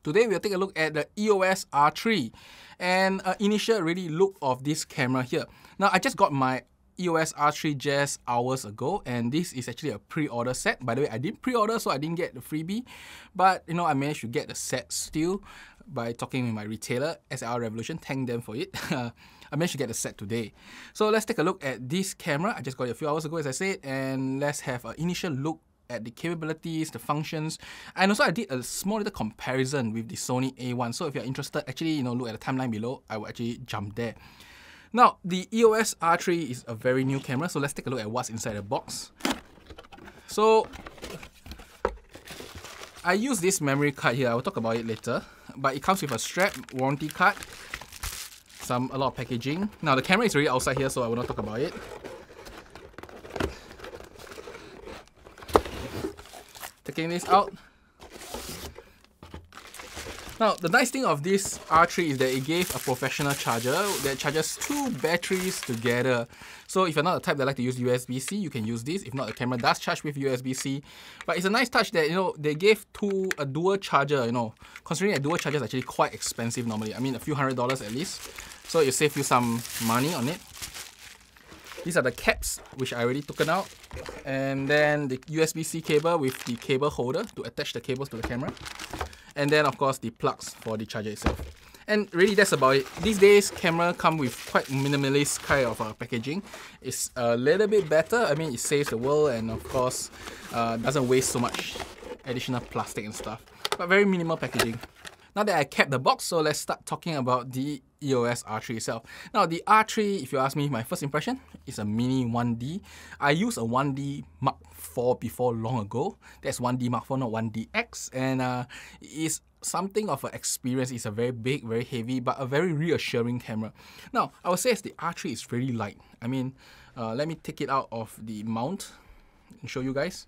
Today we'll take a look at the EOS R3 and an initial really look of this camera here. Now I just got my EOS R3 just hours ago, and this is actually a pre-order set. By the way, I didn't pre-order, so I didn't get the freebie, but you know, I managed to get the set still by talking with my retailer, SLR Revolution. Thank them for it. I managed to get the set today. So let's take a look at this camera. I just got it a few hours ago, as I said, and let's have an initial look at the capabilities, the functions, and also I did a small little comparison with the Sony A1. So if you're interested, actually, you know, look at the timeline below. I will actually jump there. Now, the EOS R3 is a very new camera, so let's take a look at what's inside the box. So, I use this memory card here. I will talk about it later, but it comes with a strap, warranty card, a lot of packaging. Now, the camera is already outside here, so I will not talk about it. Taking this out. Now, the nice thing of this R3 is that it gave a professional charger that charges two batteries together. So if you're not the type that like to use USB-C, you can use this. If not, the camera does charge with USB-C. But it's a nice touch that, you know, they gave a dual charger, you know, considering a dual charger is actually quite expensive normally. I mean, a few $100s at least. So it saves you some money on it. These are the caps, which I already taken out. And then the USB-C cable with the cable holder to attach the cables to the camera. And then, of course, the plugs for the charger itself. And really, that's about it. These days, camera come with quite minimalist kind of packaging. It's a little bit better. I mean, it saves the world and, of course, doesn't waste so much additional plastic and stuff. But very minimal packaging. Now that I kept the box, so let's start talking about the EOS R3 itself. Now, the R3, if you ask me, my first impression is a mini 1D. I used a 1D Mark IV before long ago. That's 1D Mark IV, not 1DX. And it's something of an experience. It's a very big, very heavy, but a very reassuring camera. Now, I would say the R3 is really light. I mean, let me take it out of the mount and show you guys.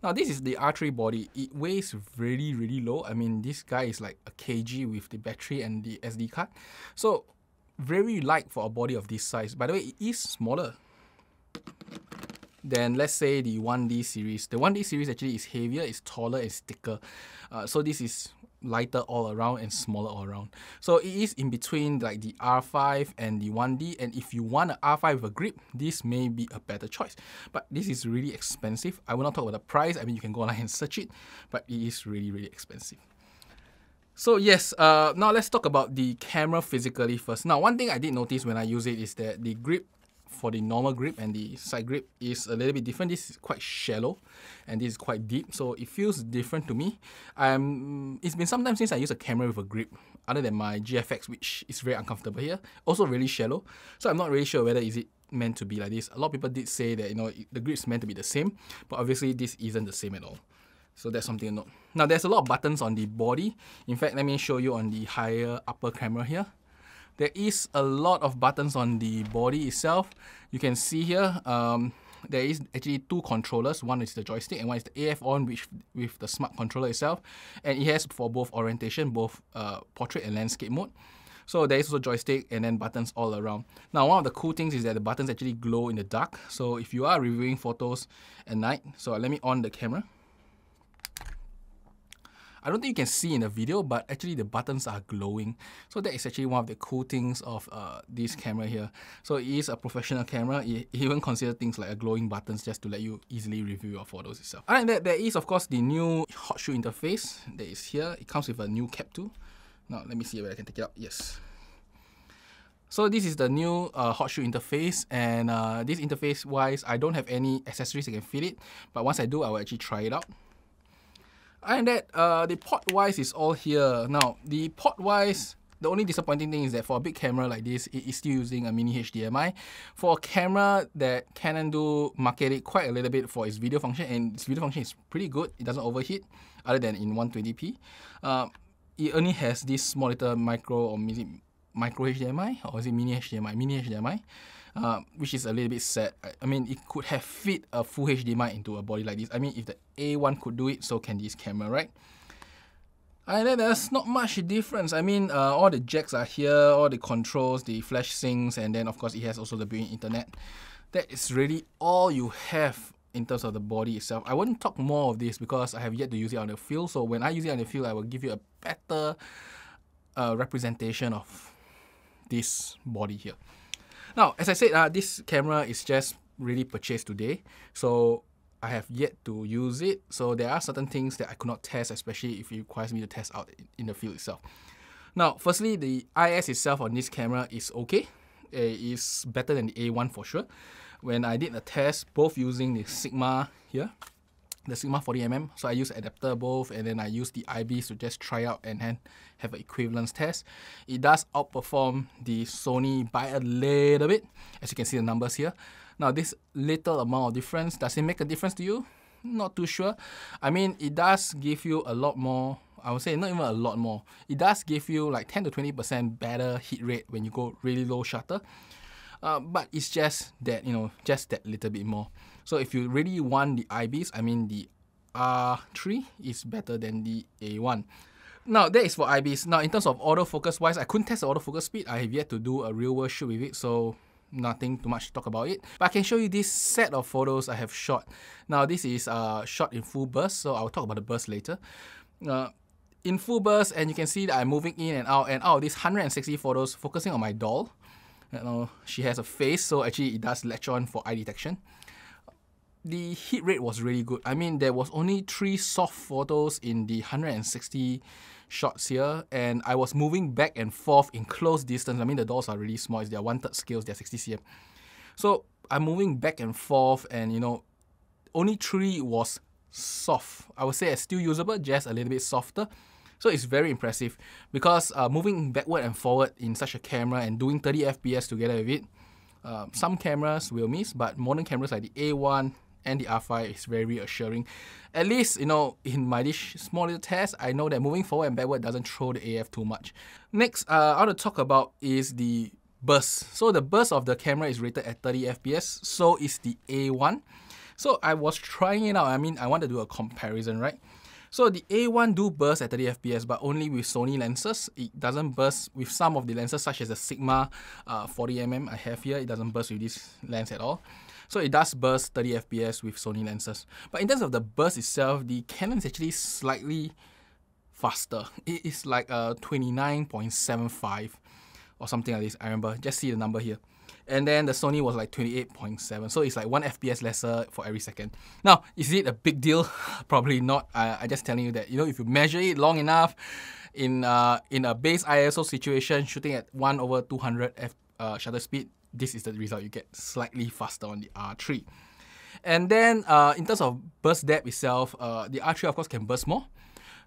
Now, this is the R3 body. It weighs really, really low. I mean, this guy is like a kg with the battery and the SD card. So, very light for a body of this size. By the way, it is smaller than, let's say, the 1D series. The 1D series actually is heavier, it's taller, it's thicker. So this is lighter all around and smaller all around. So it is in between like the R5 and the 1D, and if you want an R5 with a grip, this may be a better choice. But this is really expensive. I will not talk about the price. I mean, you can go online and search it, but it is really, really expensive. So yes, now let's talk about the camera physically first. Now, one thing I did notice when I use it is that the grip for the normal grip and the side grip is a little bit different. This is quite shallow and this is quite deep, so it feels different to me. It's been some time since I used a camera with a grip other than my GFX, which is very uncomfortable here. Also really shallow, so I'm not really sure whether is it meant to be like this. A lot of people did say that, you know, the grip's meant to be the same, but obviously this isn't the same at all. So that's something to note. Now, there's a lot of buttons on the body. In fact, let me show you on the higher upper camera here. There is a lot of buttons on the body itself. You can see here, there is actually two controllers. One is the joystick and one is the AF on, which with the smart controller itself. And it has for both orientation, both portrait and landscape mode. So there is also joystick and then buttons all around. Now, one of the cool things is that the buttons actually glow in the dark. So if you are reviewing photos at night, so let me on the camera. I don't think you can see in the video, but actually the buttons are glowing. So that is actually one of the cool things of this camera here. So it is a professional camera. It even considers things like glowing buttons just to let you easily review your photos itself. Other than that, there is of course the new hot shoe interface that is here. It comes with a new cap too. Now let me see whether I can take it out. Yes. So this is the new hot shoe interface, and this interface wise, I don't have any accessories that can fit it, but once I do, I will actually try it out. And that the port wise is all here. Now, the port wise, the only disappointing thing is that for a big camera like this, it is still using a mini HDMI. For a camera that Canon do market it quite a little bit for its video function, and its video function is pretty good. It doesn't overheat, other than in 120p. It only has this small little micro or micro HDMI, or is it mini HDMI? Mini HDMI. Which is a little bit sad. I mean, it could have fit a full HDMI into a body like this. I mean, if the A1 could do it, so can this camera, right? And then there's not much difference. I mean, all the jacks are here, all the controls, the flash sinks, and then of course it has also the built-in internet. That is really all you have in terms of the body itself. I won't talk more of this because I have yet to use it on the field. So when I use it on the field, I will give you a better representation of this body here. Now, as I said, this camera is just really purchased today. So I have yet to use it. So there are certain things that I could not test, especially if it requires me to test out in the field itself. Now, firstly, the IS itself on this camera is okay. It is better than the A1 for sure. When I did a test, both using the Sigma here, the Sigma 40mm, so I use adapter both, and then I use the IBIS to just try out and then have an equivalence test. It does outperform the Sony by a little bit, as you can see the numbers here. Now, this little amount of difference, does it make a difference to you? Not too sure. I mean, it does give you a lot more. I would say not even a lot more. It does give you like 10 to 20% better hit rate when you go really low shutter. But it's just that, just that little bit more. So if you really want the IBIS, I mean the R3 is better than the A1. Now that is for IBIS. Now in terms of autofocus wise, I couldn't test the autofocus speed. I have yet to do a real world shoot with it, so nothing too much to talk about it. But I can show you this set of photos I have shot. Now this is shot in full burst, so I'll talk about the burst later. In full burst, and you can see that I'm moving in and out of these 160 photos, focusing on my doll. She has a face, so actually it does latch on for eye detection. The hit rate was really good. I mean, there was only 3 soft photos in the 160 shots here, and I was moving back and forth in close distance. I mean, the dolls are really small. It's their 1/3 scales, they're 60 cm. So I'm moving back and forth, and only 3 was soft. I would say it's still usable, just a little bit softer. So it's very impressive because moving backward and forward in such a camera and doing 30 FPS together with it, some cameras will miss, but modern cameras like the A1 and the R5 is very reassuring. At least, in my small little test, I know that moving forward and backward doesn't throw the AF too much. Next, I want to talk about is the burst. So the burst of the camera is rated at 30 FPS, so is the A1. So I was trying it out. I mean, I want to do a comparison, right? So the A1 do burst at 30 FPS, but only with Sony lenses. It doesn't burst with some of the lenses, such as the Sigma 40mm I have here. It doesn't burst with this lens at all. So it does burst 30 FPS with Sony lenses. But in terms of the burst itself, the Canon is actually slightly faster. It is like 29.75 or something like this. I remember. Just see the number here. And then the Sony was like 28.7, so it's like 1 FPS lesser for every second. Now, is it a big deal? Probably not. I'm just telling you that, if you measure it long enough in a base ISO situation, shooting at 1/200 shutter speed, this is the result you get, slightly faster on the R3. And then in terms of burst depth itself, the R3 of course can burst more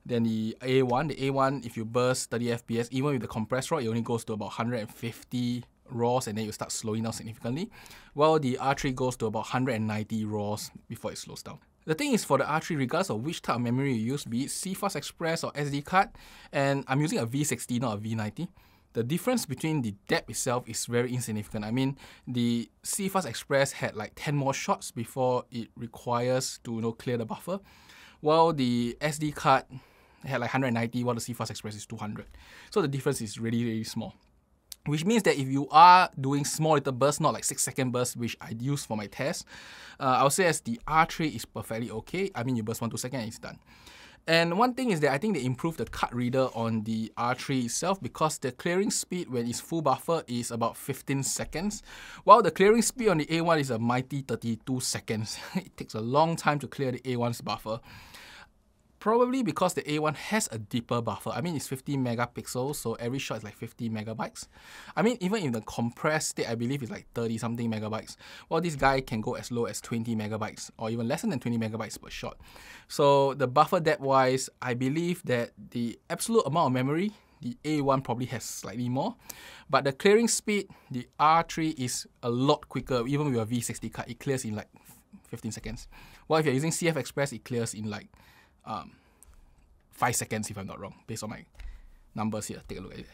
than the A1. The A1, if you burst 30 FPS, even with the compressed RAW, it only goes to about 150 RAWs and then you start slowing down significantly, while the R3 goes to about 190 RAWs before it slows down. The thing is, for the R3, regardless of which type of memory you use, be it CFast Express or SD card, and I'm using a V60, not a V90, the difference between the depth itself is very insignificant. I mean, the CFast Express had like 10 more shots before it requires to clear the buffer, while the SD card had like 190, while the CFast Express is 200. So the difference is really, really small. Which means that if you are doing small little bursts, not like 6-second bursts, which I use for my test, I would say as the R3 is perfectly okay. I mean, you burst 1-2 seconds and it's done. And one thing is that I think they improved the card reader on the R3 itself, because the clearing speed when it's full buffer is about 15 seconds, while the clearing speed on the A1 is a mighty 32 seconds. It takes a long time to clear the A1's buffer. Probably because the A1 has a deeper buffer. I mean, it's 50 megapixels, so every shot is like 50 megabytes. I mean, even in the compressed state, I believe it's like 30 something megabytes. Well, this guy can go as low as 20 megabytes or even less than 20 megabytes per shot. So the buffer depth wise, I believe that the absolute amount of memory, the A1 probably has slightly more. But the clearing speed, the R3 is a lot quicker. Even with a V60 card, it clears in like 15 seconds. Well, if you're using CF Express, it clears in like 5 seconds if I'm not wrong, based on my numbers here. Take a look at it.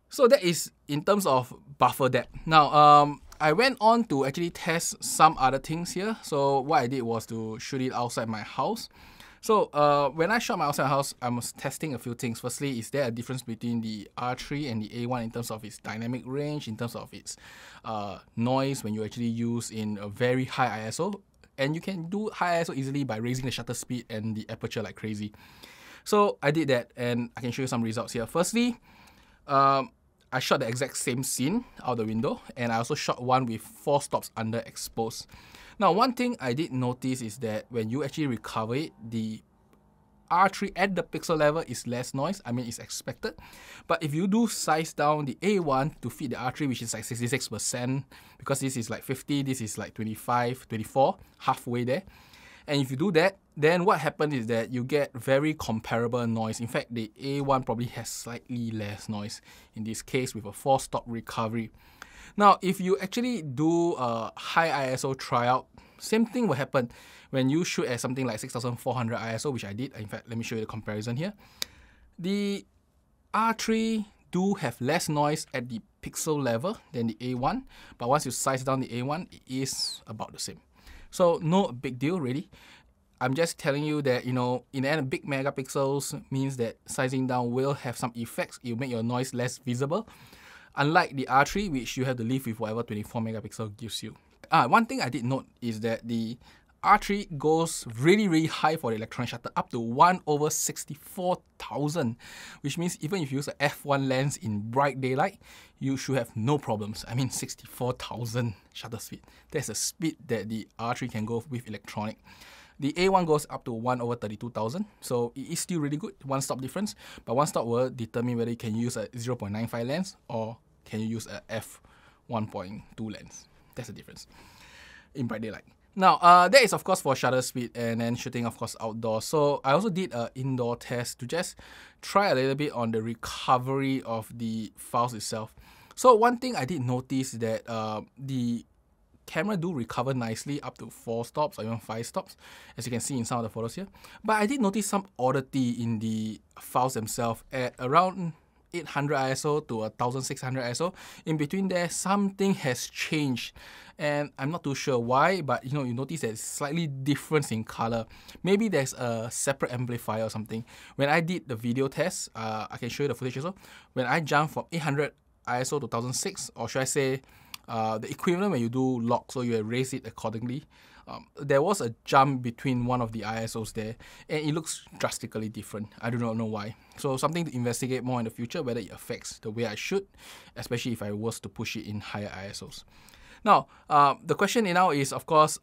So that is in terms of buffer depth. Now, I went on to actually test some other things here. So what I did was to shoot it outside my house. So when I shot my outside house, I was testing a few things. Firstly, is there a difference between the R3 and the A1 in terms of its dynamic range, in terms of its noise when you actually use in a very high ISO? and you can do high ISO easily by raising the shutter speed and the aperture like crazy. So I did that, and I can show you some results here. Firstly, I shot the exact same scene out the window, and I also shot one with 4 stops underexposed. Now, one thing I did notice is that when you actually recover it, the R3 at the pixel level is less noise. I mean, it's expected. But if you do size down the A1 to fit the R3, which is like 66%, because this is like 50, this is like 25, 24, halfway there. And if you do that, then what happens is that you get very comparable noise. In fact, the A1 probably has slightly less noise in this case with a 4-stop recovery. Now, if you actually do a high ISO tryout, same thing will happen when you shoot at something like 6400 ISO, which I did. In fact, let me show you the comparison here. The R3 do have less noise at the pixel level than the A1, but once you size down the A1, it is about the same. So no big deal really. I'm just telling you that, you know, in the end, big megapixels means that sizing down will have some effects. It will make your noise less visible. Unlike the R3, which you have to live with whatever 24 megapixel gives you. One thing I did note is that the R3 goes really high for the electronic shutter, up to 1/64,000, which means even if you use a f1 lens in bright daylight, you should have no problems. I mean, 64,000 shutter speed. That's a speed that the R3 can go with electronic. The A1 goes up to 1/32,000, so it is still really good, 1 stop difference, but 1 stop will determine whether you can use a 0.95 lens or can you use a f1.2 lens. That's the difference in bright daylight. Now, that is of course for shutter speed and then shooting of course outdoors. So I also did an indoor test to just try a little bit on the recovery of the files itself. So one thing I did notice that the camera do recover nicely up to 4 stops or even 5 stops, as you can see in some of the photos here. But I did notice some oddity in the files themselves at around 800 ISO to 1600 ISO. In between there, something has changed, and I'm not too sure why, but you know, you notice there's slightly difference in color. Maybe there's a separate amplifier or something. When I did the video test, I can show you the footage also. When I jumped from 800 ISO to 1006, or should I say the equivalent when you do log, so you raise it accordingly, there was a jump between one of the ISOs there, and it looks drastically different. I do not know why. So something to investigate more in the future, whether it affects the way I shoot, especially if I was to push it in higher ISOs. Now, the question now is, of course,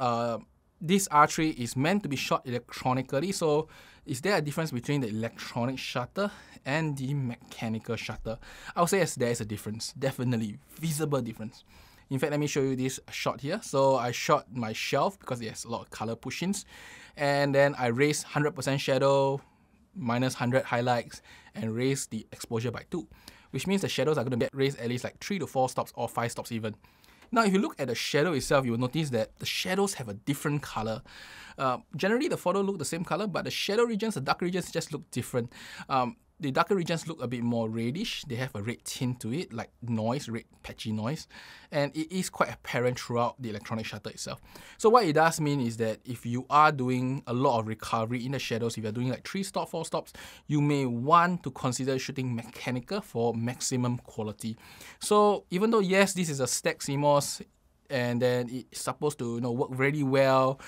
this R3 is meant to be shot electronically, so is there a difference between the electronic shutter and the mechanical shutter? I would say yes, there is a difference, definitely visible difference. In fact, let me show you this shot here. So I shot my shelf because it has a lot of color push-ins, and then I raised 100% shadow, minus 100 highlights, and raised the exposure by 2, which means the shadows are going to get raised at least like 3 to 4 stops or 5 stops even. Now, if you look at the shadow itself, you will notice that the shadows have a different color. Generally, the photo look the same color, but the shadow regions, the dark regions just look different. The darker regions look a bit more reddish. They have a red tint to it, like noise, red patchy noise. And it is quite apparent throughout the electronic shutter itself. So what it does mean is that if you are doing a lot of recovery in the shadows, if you're doing like 3 stops, 4 stops, you may want to consider shooting mechanical for maximum quality. So even though, yes, this is a stacked CMOS, and then it's supposed to, you know, work very well,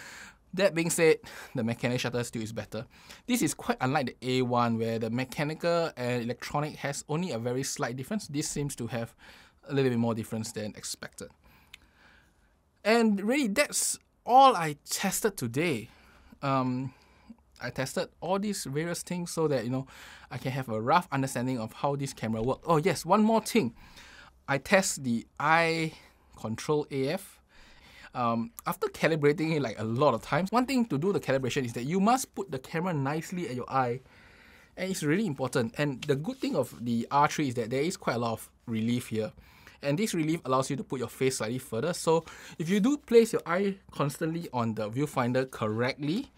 that being said, the mechanical shutter still is better. This is quite unlike the A1, where the mechanical and electronic has only a very slight difference. This seems to have a little bit more difference than expected. And really, that's all I tested today. I tested all these various things so that, you know, I can have a rough understanding of how this camera works. Oh yes, one more thing. I test the eye control AF. After calibrating it like a lot of times, one thing to do the calibration is that you must put the camera nicely at your eye, and it's really important. And the good thing of the R3 is that there is quite a lot of relief here, and this relief allows you to put your face slightly further. So if you do place your eye constantly on the viewfinder correctly,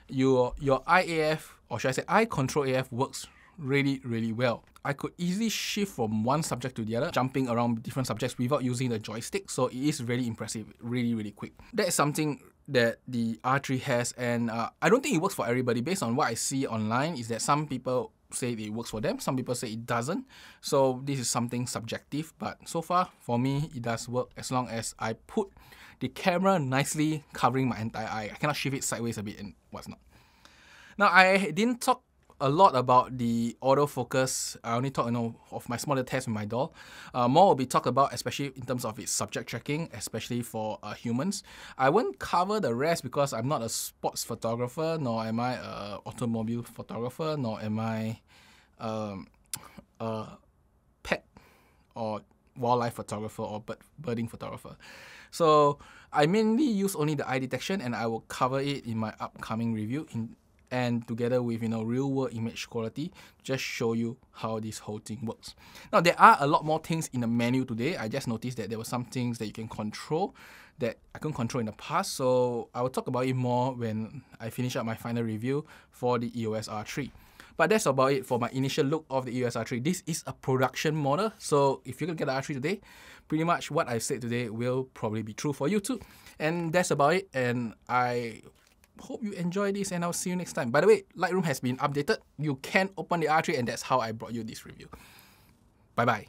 your eye AF, or should I say eye control AF, works really well. I could easily shift from one subject to the other, jumping around different subjects without using the joystick, so it is really impressive, really quick. That is something that the R3 has, and I don't think it works for everybody. Based on what I see online, is that some people say it works for them, some people say it doesn't. So this is something subjective, but so far for me it does work as long as I put the camera nicely covering my entire eye. I cannot shift it sideways a bit and what's not. Now, I didn't talk a lot about the autofocus. I only talk, of my smaller test with my doll. More will be talked about, especially in terms of its subject tracking, especially for humans. I won't cover the rest because I'm not a sports photographer, nor am I an automobile photographer, nor am I a pet or wildlife photographer or birding photographer. So I mainly use only the eye detection, and I will cover it in my upcoming review and together with real world image quality, just show you how this whole thing works. Now, there are a lot more things in the menu today. I just noticed that there were some things that you can control that I couldn't control in the past, so I will talk about it more when I finish up my final review for the EOS R3. But that's about it for my initial look of the EOS R3. This is a production model, so if you're gonna get the R3 today, pretty much what I've said today will probably be true for you too. And that's about it, and I hope you enjoy this, and I'll see you next time. By the way, Lightroom has been updated. You can open the R3, and that's how I brought you this review. Bye-bye.